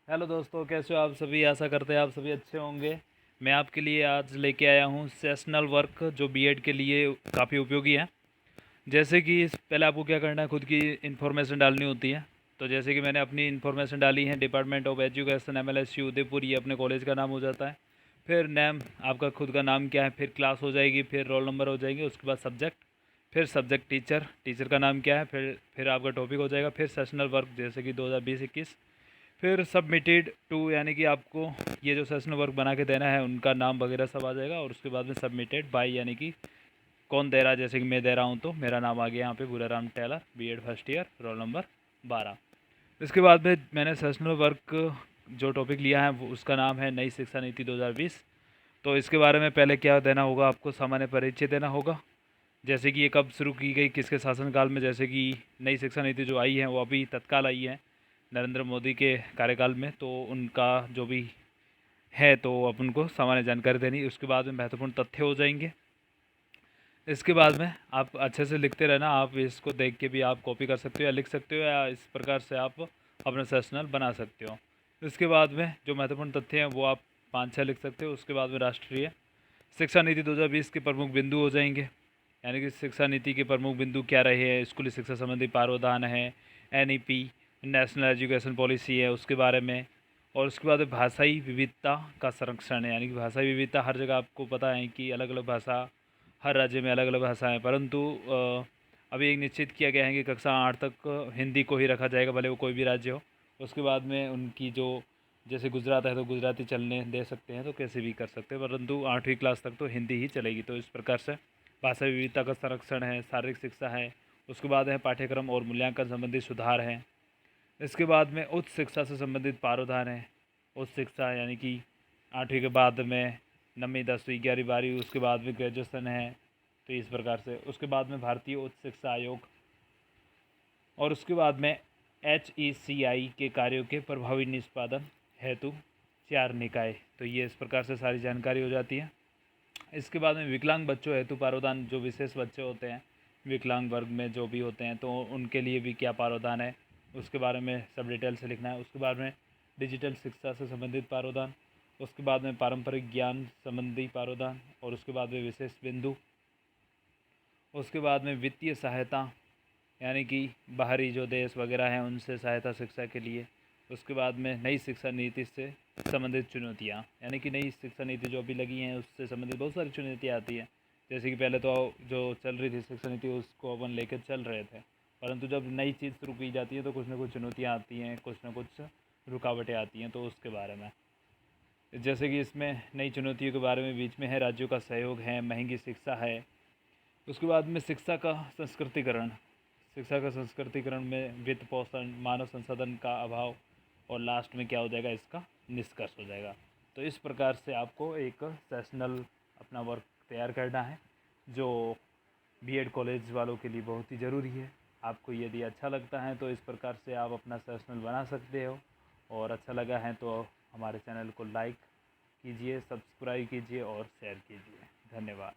Hello दोस्तों, कैसे हो आप सभी। आशा करते हैं आप सभी अच्छे होंगे। मैं आपके लिए आज लेके आया हूँ सेशनल वर्क जो बीएड के लिए काफ़ी उपयोगी है। जैसे कि पहले आपको क्या करना है, खुद की इन्फॉर्मेशन डालनी होती है। तो जैसे कि मैंने अपनी इन्फॉर्मेशन डाली है, department of education MLSU Udaipur, ये अपने कॉलेज का नाम हो जाता है। फिर नेम, आपका खुद का नाम क्या है, फिर क्लास हो जाएगी, फिर रोल नंबर हो जाएंगे, उसके बाद सब्जेक्ट, फिर सब्जेक्ट टीचर, टीचर का नाम क्या है, फिर आपका टॉपिक हो जाएगा, फिर सेशनल वर्क जैसे कि 2020-21, फिर सबमिटेड टू, यानी कि आपको ये जो सेशनल वर्क बना के देना है उनका नाम वगैरह सब आ जाएगा। और उसके बाद में सबमिटेड बाय, यानी कि कौन दे रहा है। जैसे कि मैं दे रहा हूँ तो मेरा नाम आ गया यहाँ पे, Gularam Tailor, BEd first year, roll number 12। इसके बाद में मैंने सेशनल वर्क जो टॉपिक लिया है वो उसका नाम है नई शिक्षा नीति 2020। तो इसके बारे में पहले क्या देना होगा, आपको सामान्य परिचय देना होगा। जैसे कि ये कब शुरू की गई, किसके शासनकाल में। जैसे कि नई शिक्षा नीति जो आई है वो अभी तत्काल आई है नरेंद्र मोदी के कार्यकाल में, तो उनका जो भी है तो अपन को सामान्य जानकारी देनी। उसके बाद में महत्वपूर्ण तथ्य हो जाएंगे। इसके बाद में आप अच्छे से लिखते रहना। आप इसको देख के भी आप कॉपी कर सकते हो या लिख सकते हो, या इस प्रकार से आप अपना सेशनल बना सकते हो। इसके बाद में जो महत्वपूर्ण तथ्य हैं वो आप 5-6 लिख सकते हो। उसके बाद में राष्ट्रीय शिक्षा नीति 2020 के प्रमुख बिंदु हो जाएंगे, यानी कि शिक्षा नीति के प्रमुख बिंदु क्या रहे हैं। स्कूली शिक्षा संबंधी प्रावधान है, NEP नेशनल एजुकेशन पॉलिसी है उसके बारे में। और उसके बाद भाषाई विविधता का संरक्षण है, यानी कि भाषाई विविधता हर जगह आपको पता है कि अलग अलग भाषा, हर राज्य में अलग अलग भाषाएं, परंतु अभी एक निश्चित किया गया है कि कक्षा 8 तक हिंदी को ही रखा जाएगा, भले वो कोई भी राज्य हो। उसके बाद में उनकी जो, जैसे गुजरात है तो गुजराती चलने दे सकते हैं, तो कैसे भी कर सकते हैं, परंतु 8वीं क्लास तक तो हिंदी ही चलेगी। तो इस प्रकार से भाषा विविधता का संरक्षण है, शारीरिक शिक्षा है। उसके बाद है पाठ्यक्रम और मूल्यांकन संबंधी सुधार है। इसके बाद में उच्च शिक्षा से संबंधित प्रावधान है। उच्च शिक्षा यानी कि 8वीं के बाद में 9वीं 10वीं 11वीं 12वीं, उसके बाद में ग्रेजुएशन है। तो इस प्रकार से उसके बाद में भारतीय उच्च शिक्षा आयोग, और उसके बाद में HECI के कार्यों के प्रभावी निष्पादन हेतु 4 निकाय। तो ये इस प्रकार से सारी जानकारी हो जाती है। इसके बाद में विकलांग बच्चों हेतु प्रावधान, जो विशेष बच्चे होते हैं विकलांग वर्ग में जो भी होते हैं, तो उनके लिए भी क्या प्रावधान है उसके बारे में सब डिटेल से लिखना है। उसके बाद में डिजिटल शिक्षा से संबंधित प्रावधान, उसके बाद में पारंपरिक ज्ञान संबंधी प्रावधान, और उसके बाद में विशेष बिंदु। उसके बाद में वित्तीय सहायता, यानी कि बाहरी जो देश वगैरह हैं उनसे सहायता शिक्षा के लिए। उसके बाद में नई शिक्षा नीति से संबंधित चुनौतियाँ, यानी कि नई शिक्षा नीति जो अभी लगी हैं उससे संबंधित बहुत सारी चुनौतियाँ आती हैं। जैसे कि पहले तो जो चल रही थी शिक्षा नीति उसको अपन लेकर चल रहे थे, परंतु जब नई चीज़ शुरू की जाती है तो कुछ ना कुछ चुनौतियाँ आती हैं, कुछ ना कुछ रुकावटें आती हैं। तो उसके बारे में, जैसे कि इसमें नई चुनौतियों के बारे में बीच में है राज्यों का सहयोग है, महंगी शिक्षा है। उसके बाद में शिक्षा का संस्कृतिकरण, शिक्षा का संस्कृतिकरण में वित्त पोषण, मानव संसाधन का अभाव, और लास्ट में क्या हो जाएगा, इसका निष्कर्ष हो जाएगा। तो इस प्रकार से आपको एक सेशनल अपना वर्क तैयार करना है, जो बीएड कॉलेज वालों के लिए बहुत ही ज़रूरी है। आपको यदि अच्छा लगता है तो इस प्रकार से आप अपना सेशनल बना सकते हो, और अच्छा लगा है तो हमारे चैनल को लाइक कीजिए, सब्सक्राइब कीजिए और शेयर कीजिए। धन्यवाद।